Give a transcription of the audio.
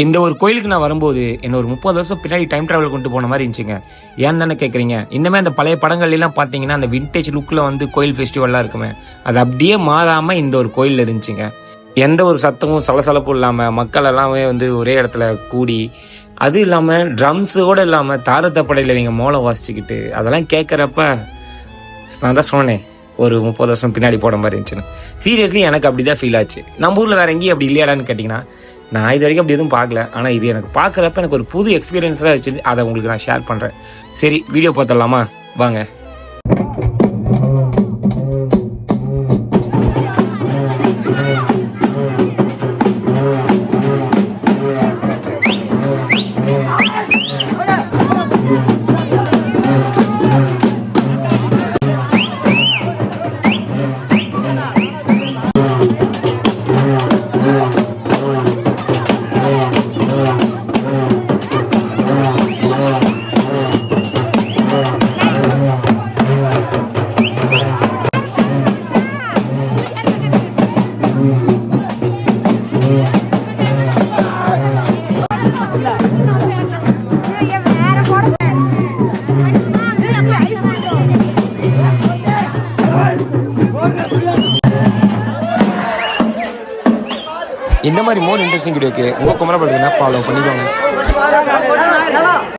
இந்த ஒரு கோயிலுக்கு நான் வரும்போது என்ன ஒரு 30 வருஷம் பின்னாடி டைம் டிராவல் கொண்டு போன மாதிரி இருந்துச்சுங்க. ஏன்னு தானே கேட்குறீங்க? இன்னமே அந்த பழைய படங்கள்லாம் பார்த்தீங்கன்னா அந்த விண்டேஜ் லுக்கில் வந்து கோயில் ஃபெஸ்டிவல்லாம் இருக்குமே, அது அப்படியே மாறாமல் இந்த ஒரு கோயில் இருந்துச்சுங்க. எந்த ஒரு சத்தமும் சலசலப்பும் இல்லாமல் மக்கள் எல்லாமே வந்து ஒரே இடத்துல கூடி, அதுவும் இல்லாமல் ட்ரம்ஸோடு இல்லாமல் தாரத்தப்படையில் இவங்க மோளம் வாசிச்சுக்கிட்டு அதெல்லாம் கேட்குறப்ப நான் தான் சொன்னேன் ஒரு 30 வருஷம் பின்னாடி போட மாதிரி இருந்துச்சுன்னு. சீரியஸ்லி எனக்கு அப்படி தான் ஃபீல் ஆச்சு. நம்ம ஊரில் வேறு எங்கேயும் அப்படி இல்லையாடான்னு கேட்டிங்கன்னா, நான் இது வரைக்கும் அப்படி எதுவும் பார்க்கல. ஆனால் இது எனக்கு பார்க்குறப்ப எனக்கு ஒரு புது எக்ஸ்பீரியன்ஸாக இருந்துச்சு. அதை உங்களுக்கு நான் ஷேர் பண்ணுறேன். சரி, வீடியோ பார்த்துடலாமா? வாங்க. இந்த மாதிரி மோர் இன்ட்ரெஸ்டிங் வீடியோக்கு உங்கள் குமரா பார்த்தீங்கன்னா ஃபாலோ பண்ணிக்கோங்க.